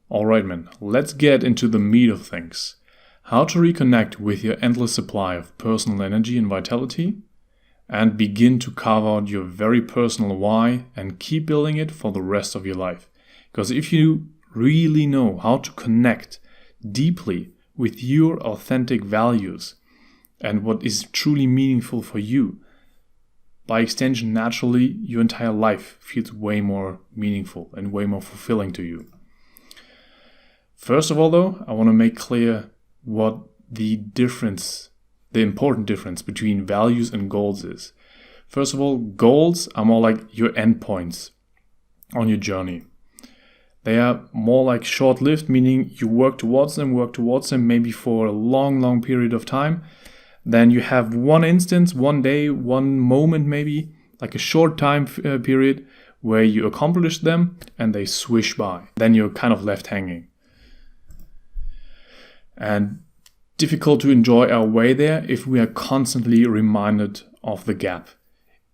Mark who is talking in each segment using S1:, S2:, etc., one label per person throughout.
S1: Alright, man, let's get into the meat of things. How to reconnect with your endless supply of personal energy and vitality, and begin to carve out your very personal why and keep building it for the rest of your life. Because if you really know how to connect deeply with your authentic values and what is truly meaningful for you, by extension, naturally, your entire life feels way more meaningful and way more fulfilling to you. First of all, though, I want to make clear what the important difference between values and goals is. First of all, goals are more like your endpoints on your journey. They are more like short-lived, meaning you work towards them maybe for a long period of time. Then you have one instance, one day, one moment maybe, like a short time period where you accomplish them and they swish by. Then you're kind of left hanging. And difficult to enjoy our way there if we are constantly reminded of the gap.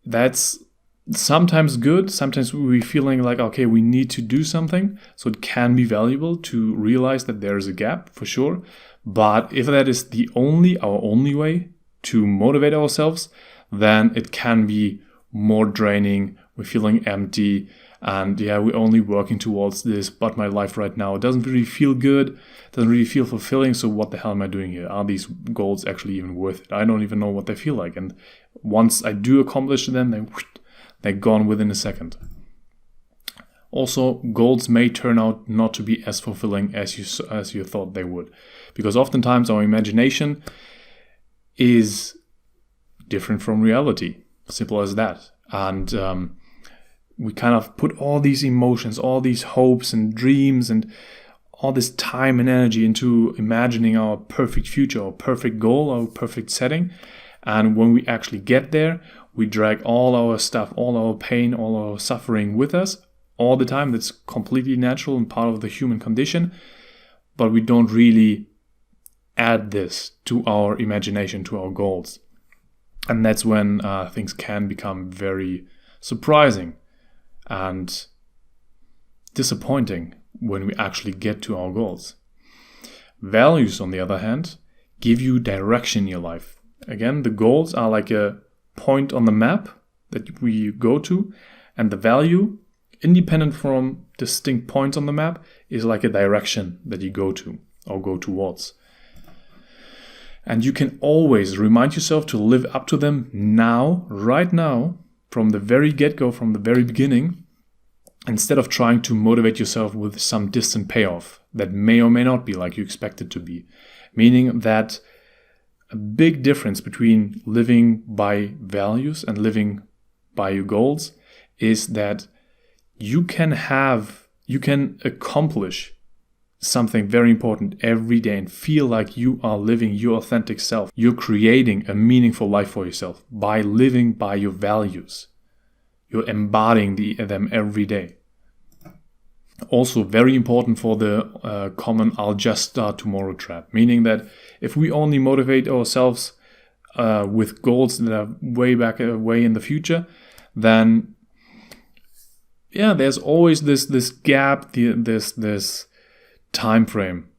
S1: That's sometimes good. Sometimes we're feeling like, okay, we need to do something. So it can be valuable to realize that there is a gap for sure. But if that is our only way to motivate ourselves, then it can be more draining. We're feeling empty. And we're only working towards this, but my life right now doesn't really feel good, doesn't really feel fulfilling, so what the hell am I doing here? Are these goals actually even worth it? I don't even know what they feel like. And once I do accomplish them, they're gone within a second. Also, goals may turn out not to be as fulfilling as you thought they would. Because oftentimes our imagination is different from reality. Simple as that. And we kind of put all these emotions, all these hopes and dreams and all this time and energy into imagining our perfect future, our perfect goal, our perfect setting. And when we actually get there, we drag all our stuff, all our pain, all our suffering with us all the time. That's completely natural and part of the human condition. But we don't really add this to our imagination, to our goals. And that's when things can become very surprising and disappointing when we actually get to our goals. Values, on the other hand, give you direction in your life. Again, the goals are like a point on the map that we go to, and the value, independent from distinct points on the map, is like a direction that you go to or go towards. And you can always remind yourself to live up to them now, right now, from the very get-go, from the very beginning, instead of trying to motivate yourself with some distant payoff that may or may not be like you expect it to be. Meaning that a big difference between living by values and living by your goals is that you can accomplish something very important every day and feel like you are living your authentic self. You're creating a meaningful life for yourself by living by your values. You're embodying them every day. Also very important for the common "I'll just start tomorrow" trap. Meaning that if we only motivate ourselves with goals that are way in the future, then there's always this gap, this time frame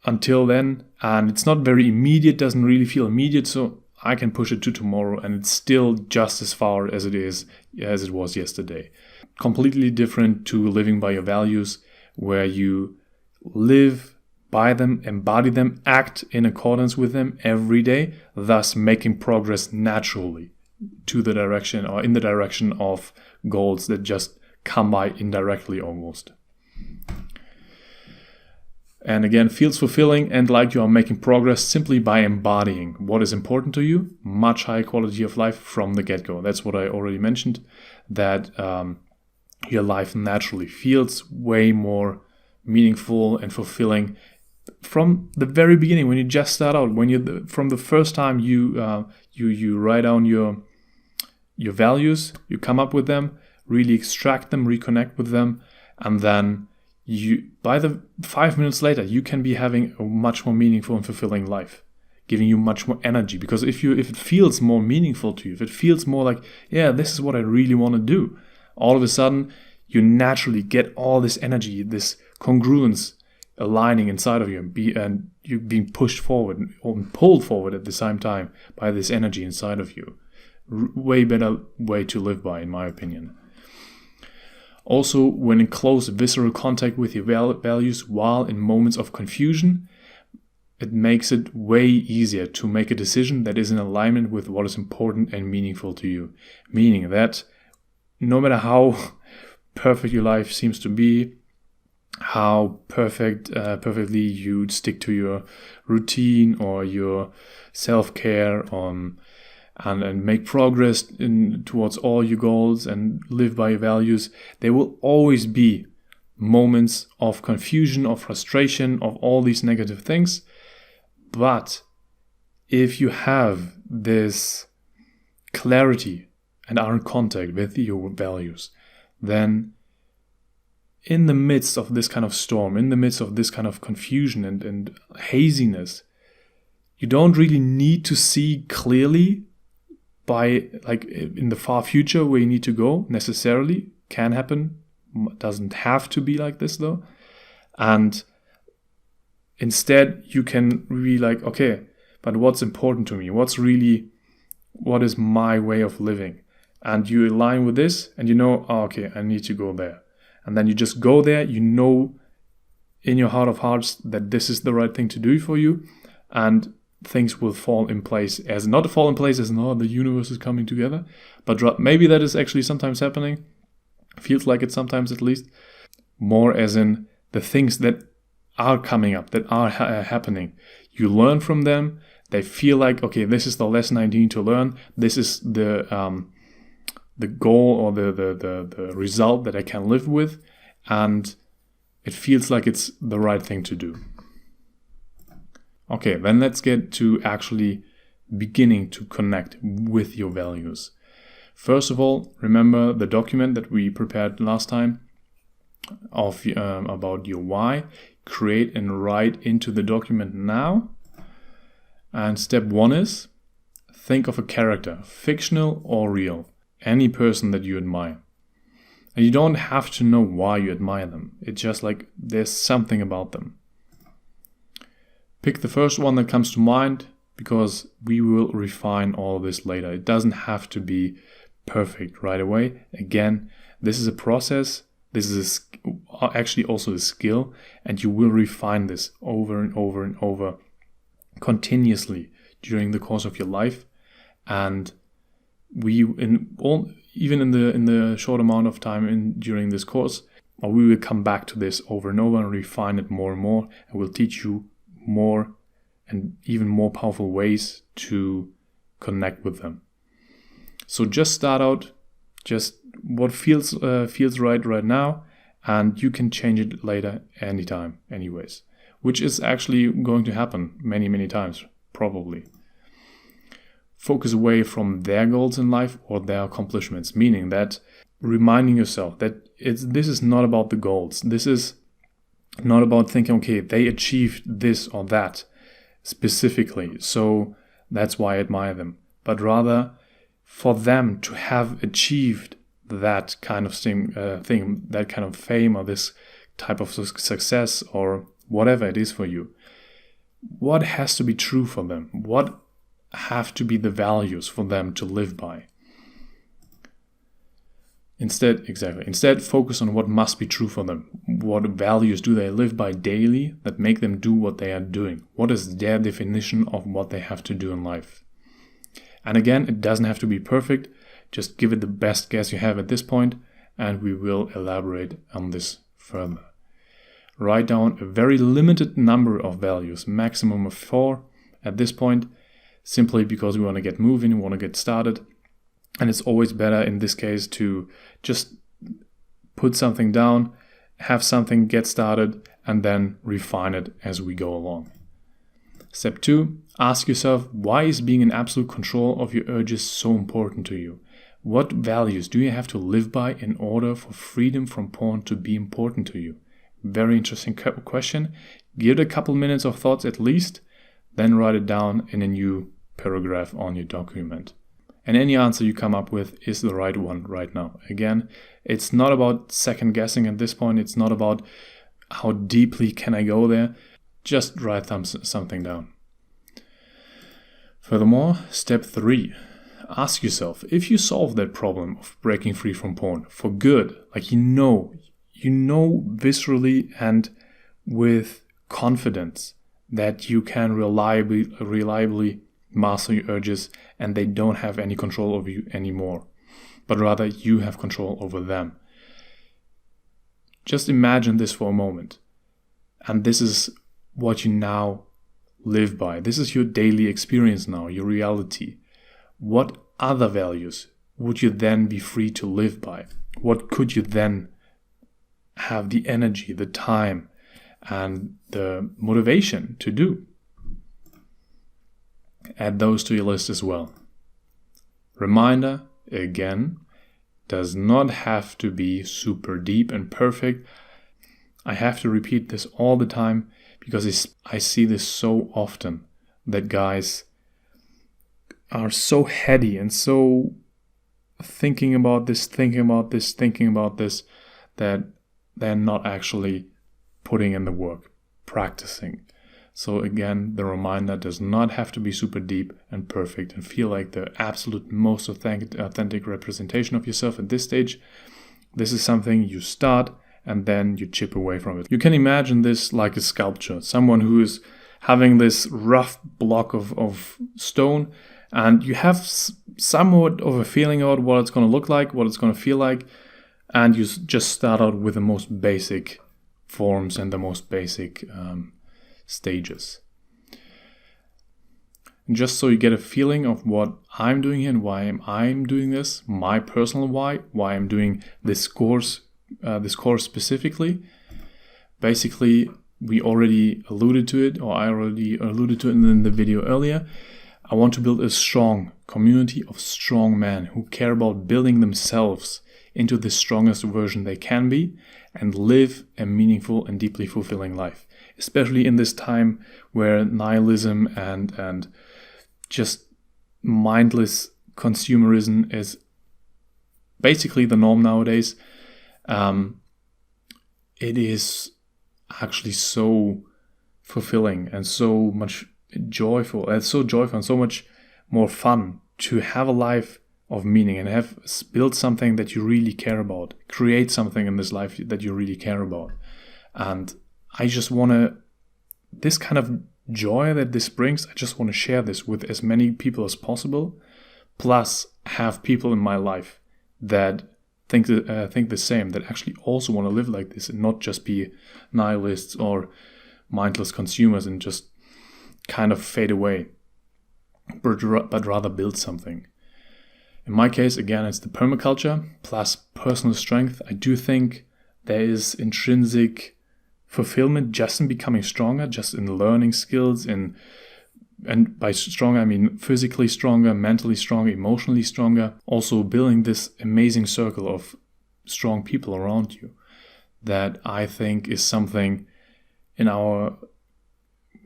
S1: until then, and it's not very immediate, doesn't really feel immediate, so I can push it to tomorrow and it's still just as far as it was yesterday. Completely different to living by your values, where you live by them, embody them, act in accordance with them every day, thus making progress naturally to the direction or in the direction of goals that just come by indirectly almost. And again, feels fulfilling and like you are making progress simply by embodying what is important to you, much higher quality of life from the get-go. That's what I already mentioned, that your life naturally feels way more meaningful and fulfilling from the very beginning, when you just start out, from the first time you write down your values, you come up with them, really extract them, reconnect with them, and then by the 5 minutes later, you can be having a much more meaningful and fulfilling life, giving you much more energy. Because if it feels more meaningful to you, if it feels more like, this is what I really want to do, all of a sudden you naturally get all this energy, this congruence aligning inside of you, and you being pushed forward or pulled forward at the same time by this energy inside of you. Way better way to live by, in my opinion. Also, when in close visceral contact with your values while in moments of confusion, it makes it way easier to make a decision that is in alignment with what is important and meaningful to you. Meaning that no matter how perfect your life seems to be, how perfectly you stick to your routine or your self-care and make progress towards all your goals and live by your values, there will always be moments of confusion, of frustration, of all these negative things. But if you have this clarity and are in contact with your values, then in the midst of this kind of storm, in the midst of this kind of confusion and haziness, you don't really need to see clearly by like in the far future where you need to go necessarily. Can happen, doesn't have to be like this though. And instead you can really like, okay, but what's important to me? What is my way of living? And you align with this and you know, oh, okay, I need to go there. And then you just go there, you know in your heart of hearts that this is the right thing to do for you, and things will fall in place as not fall in place as no, the universe is coming together, but maybe that is actually sometimes happening, feels like it sometimes at least, more as in the things that are coming up, that are happening. You learn from them, they feel like, okay, this is the lesson I need to learn, this is the goal or the result that I can live with, and it feels like it's the right thing to do. Okay, then let's get to actually beginning to connect with your values. First of all, remember the document that we prepared last time about your why. Create and write into the document now. And step 1 is think of a character, fictional or real. Any person that you admire. And you don't have to know why you admire them. It's just like there's something about them. Pick the first one that comes to mind, because we will refine all this later. It doesn't have to be perfect right away. Again, this is a process. This is actually also a skill, and you will refine this over and over and over continuously during the course of your life. And even in the short amount of time during this course, we will come back to this over and over and refine it more and more, and we'll teach you more and even more powerful ways to connect with them. So just start out, just what feels right now, and you can change it later anytime anyways, which is actually going to happen many times probably. Focus away from their goals in life or their accomplishments, meaning that reminding yourself that this is not about the goals. This is not about thinking, okay, they achieved this or that specifically, so that's why I admire them. But rather, for them to have achieved that kind of thing, that kind of fame or this type of success or whatever it is for you, what has to be true for them? What have to be the values for them to live by? Instead, focus on what must be true for them. What values do they live by daily that make them do what they are doing? What is their definition of what they have to do in life? And again, it doesn't have to be perfect. Just give it the best guess you have at this point, and we will elaborate on this further. Write down a very limited number of values, maximum of 4 at this point, simply because we want to get moving, we want to get started. And it's always better in this case to just put something down, have something get started, and then refine it as we go along. Step 2, ask yourself, why is being in absolute control of your urges so important to you? What values do you have to live by in order for freedom from porn to be important to you? Very interesting question. Give it a couple minutes of thoughts at least, then write it down in a new paragraph on your document. And any answer you come up with is the right one right now. Again, it's not about second guessing at this point. It's not about how deeply can I go there? Just write something down. Furthermore, step 3. Ask yourself, if you solve that problem of breaking free from porn for good, like you know viscerally and with confidence that you can reliably master your urges and they don't have any control over you anymore, but rather you have control over them. Just imagine this for a moment. And this is what you now live by. This is your daily experience now, your reality. What other values would you then be free to live by? What could you then have the energy, the time, and the motivation to do? Add those to your list as well. Reminder, again, does not have to be super deep and perfect. I have to repeat this all the time because I see this so often, that guys are so heady and so thinking about this, that they're not actually putting in the work, practicing. So again, the reminder does not have to be super deep and perfect and feel like the absolute most authentic representation of yourself at this stage. This is something you start and then you chip away from it. You can imagine this like a sculpture, someone who is having this rough block of stone, and you have somewhat of a feeling about what it's going to look like, what it's going to feel like, and you just start out with the most basic forms and the most basic stages. And just so you get a feeling of what I'm doing here and why I'm doing this, my personal why I'm doing this course specifically. Basically, we already alluded to it, or I already alluded to it in the video earlier. I want to build a strong community of strong men who care about building themselves into the strongest version they can be and live a meaningful and deeply fulfilling life. Especially in this time where nihilism and just mindless consumerism is basically the norm nowadays. It is actually so fulfilling and so much joyful and so much more fun to have a life of meaning and have build something that you really care about, create something in this life that you really care about. And I just want to, this kind of joy that this brings, I just want to share this with as many people as possible, plus have people in my life that think the same, that actually also want to live like this and not just be nihilists or mindless consumers and just kind of fade away, but rather build something. In my case, again, it's the permaculture plus personal strength. I do think there is intrinsic fulfillment just in becoming stronger, just in learning skills, and by stronger, I mean physically stronger, mentally stronger, emotionally stronger. Also building this amazing circle of strong people around you that I think is something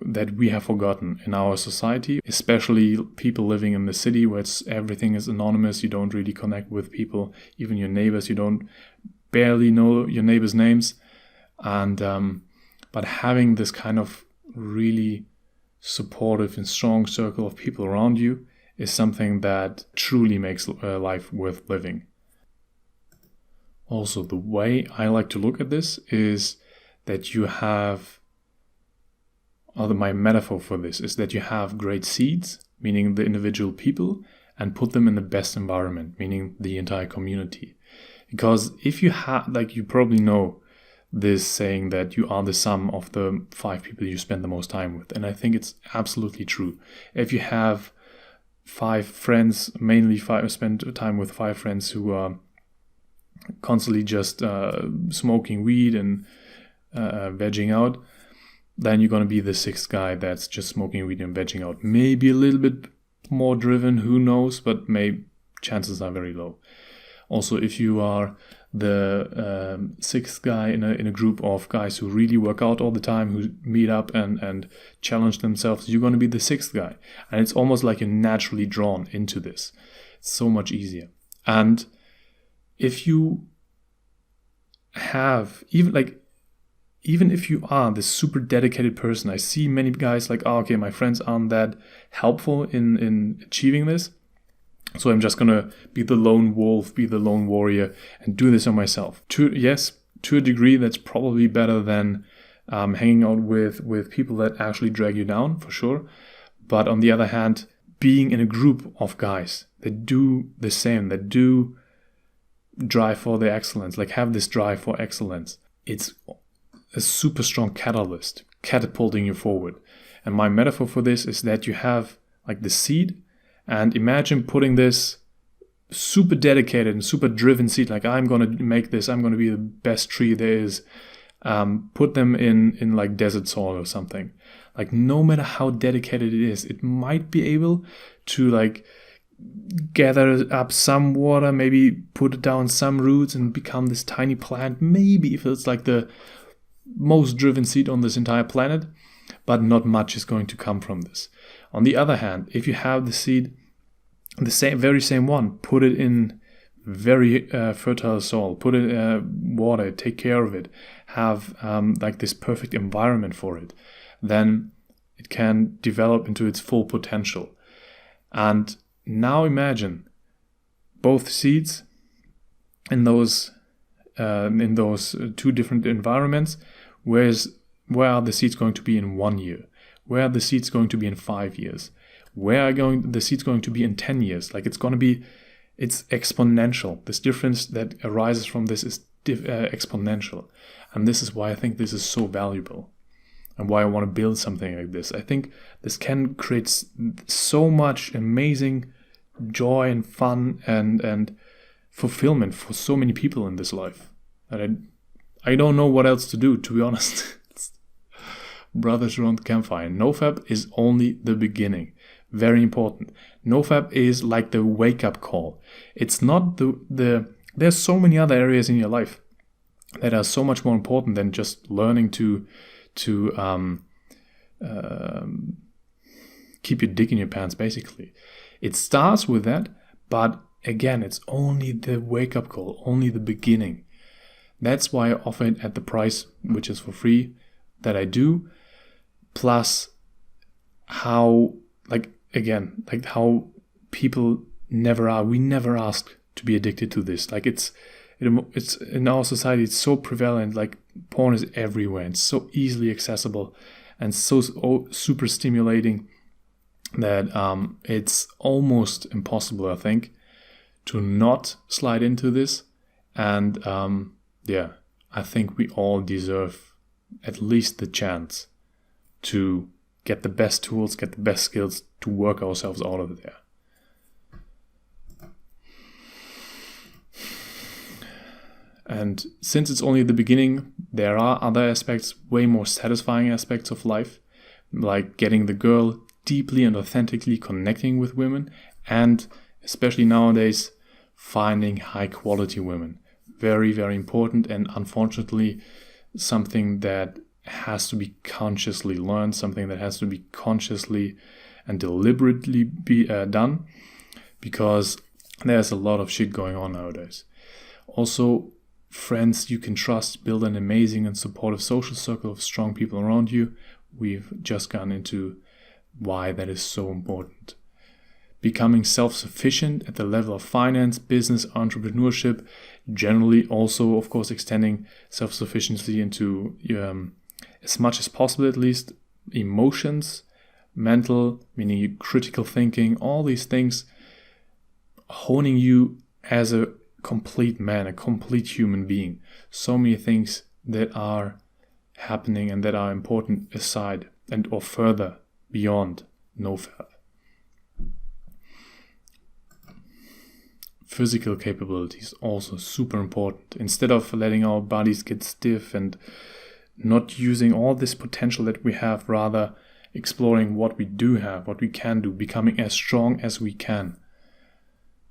S1: that we have forgotten in our society, especially people living in the city where everything is anonymous. You don't really connect with people, even your neighbors. You don't barely know your neighbors' names. And but having this kind of really supportive and strong circle of people around you is something that truly makes life worth living. Also, the way I like to look at this is that you have, my metaphor for this is that you have great seeds, meaning the individual people, and put them in the best environment, meaning the entire community. Because if you have, like you probably know, this saying that you are the sum of the 5 people you spend the most time with. And I think it's absolutely true. If you have 5 friends, spend time with 5 friends who are constantly just smoking weed and vegging out, then you're going to be the 6th guy that's just smoking weed and vegging out. Maybe a little bit more driven, who knows, but chances are very low. Also, if you are the 6th guy in a group of guys who really work out all the time, who meet up and challenge themselves, you're going to be the 6th guy. And it's almost like you're naturally drawn into this. It's so much easier. And if you have, even like, even if you are this super dedicated person, I see many guys like, oh, okay, my friends aren't that helpful in achieving this, so I'm just gonna be the lone wolf, be the lone warrior, and do this on myself. To a degree, that's probably better than hanging out with people that actually drag you down, for sure. But on the other hand, being in a group of guys that do the same, that do drive for the excellence, like have this drive for excellence, it's a super strong catalyst, catapulting you forward. And my metaphor for this is that you have like the seed, and imagine putting this super dedicated and super driven seed, like I'm going to make this, I'm going to be the best tree there is. Put them in like desert soil or something. Like no matter how dedicated it is, it might be able to like gather up some water, maybe put down some roots and become this tiny plant. Maybe if it's like the most driven seed on this entire planet, but not much is going to come from this. On the other hand, if you have the seed, the very same one, put it in very fertile soil, put it water, take care of it, have like this perfect environment for it, then it can develop into its full potential. And now imagine both seeds in those two different environments. Where are the seeds going to be in 1 year? Where are the seeds going to be in 5 years? Where are the seeds going to be in 10 years? Like it's exponential. This difference that arises from this is exponential. And this is why I think this is so valuable and why I want to build something like this. I think this can create so much amazing joy and fun and fulfillment for so many people in this life that I don't know what else to do, to be honest. Brothers around the campfire. NoFap is only the beginning. Very important. NoFap is like the wake-up call. It's not there's so many other areas in your life that are so much more important than just learning to keep your dick in your pants, basically. It starts with that, but again, it's only the wake-up call, only the beginning. That's why I offer it at the price, which is for free, that I do. Plus, how people we never ask to be addicted to this. Like it's in our society, it's so prevalent. Like porn is everywhere. It's so easily accessible and so super stimulating that it's almost impossible, I think, to not slide into this. And I think we all deserve at least the chance to get the best tools, get the best skills to work ourselves out of there. And since it's only the beginning, there are other aspects, way more satisfying aspects of life, like getting the girl, deeply and authentically connecting with women, and especially nowadays, finding high quality women. Very, very important, and unfortunately, something that has to be consciously learned, something that has to be consciously and deliberately be done, because there's a lot of shit going on nowadays. Also, friends you can trust, build an amazing and supportive social circle of strong people around you. We've just gone into why that is so important. Becoming self-sufficient at the level of finance, business, entrepreneurship, generally also, of course, extending self-sufficiency into as much as possible, at least, emotions, mental, meaning critical thinking, all these things, honing you as a complete man, a complete human being. So many things that are happening and that are important aside and or further beyond NoFap. Physical capabilities also super important. Instead of letting our bodies get stiff and not using all this potential that we have, rather exploring what we do have, what we can do, becoming as strong as we can,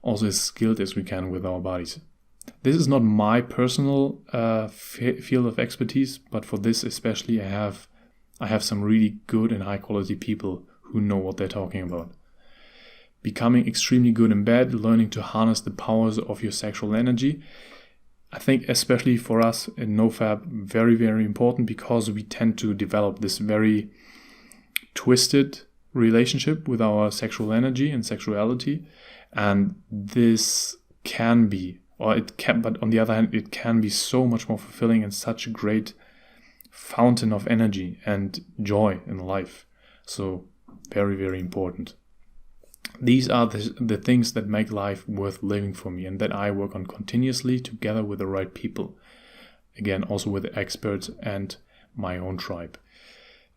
S1: also as skilled as we can with our bodies. This is not my personal field of expertise, but for this especially I have some really good and high quality people who know what they're talking about. Becoming extremely good in bed, learning to harness the powers of your sexual energy. I think especially for us in NoFap, very, very important, because we tend to develop this very twisted relationship with our sexual energy and sexuality. And this can be, or it can, but on the other hand, it can be so much more fulfilling and such a great fountain of energy and joy in life. So very, very important. These are the things that make life worth living for me, and that I work on continuously together with the right people. Again, also with the experts and my own tribe.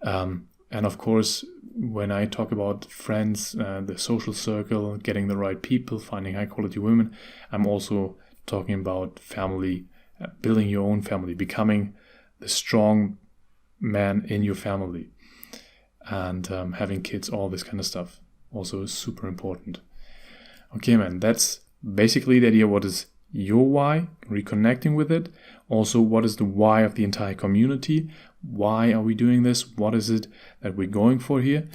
S1: And of course, when I talk about friends, the social circle, getting the right people, finding high quality women, I'm also talking about family, building your own family, becoming the strong man in your family, and having kids, all this kind of stuff. Also is super important. Okay, man, that's basically the idea. What is your why? Reconnecting with it. Also, what is the why of the entire community? Why are we doing this? What is it that we're going for here?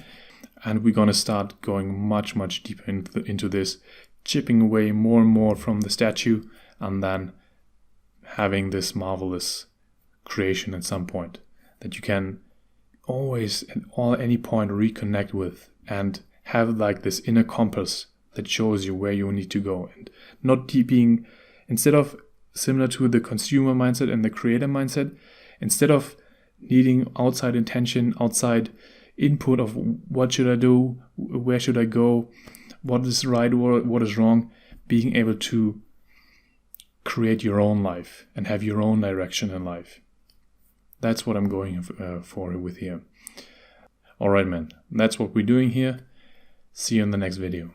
S1: And we're going to start going much, much deeper into this, chipping away more and more from the statue, and then having this marvelous creation at some point that you can always at any point reconnect with, and have like this inner compass that shows you where you need to go, and not being, instead of similar to the consumer mindset and the creator mindset, instead of needing outside intention, outside input of what should I do, where should I go, what is right or what is wrong, being able to create your own life and have your own direction in life. That's what I'm going for with here. All right, man, that's what we're doing here. See you in the next video.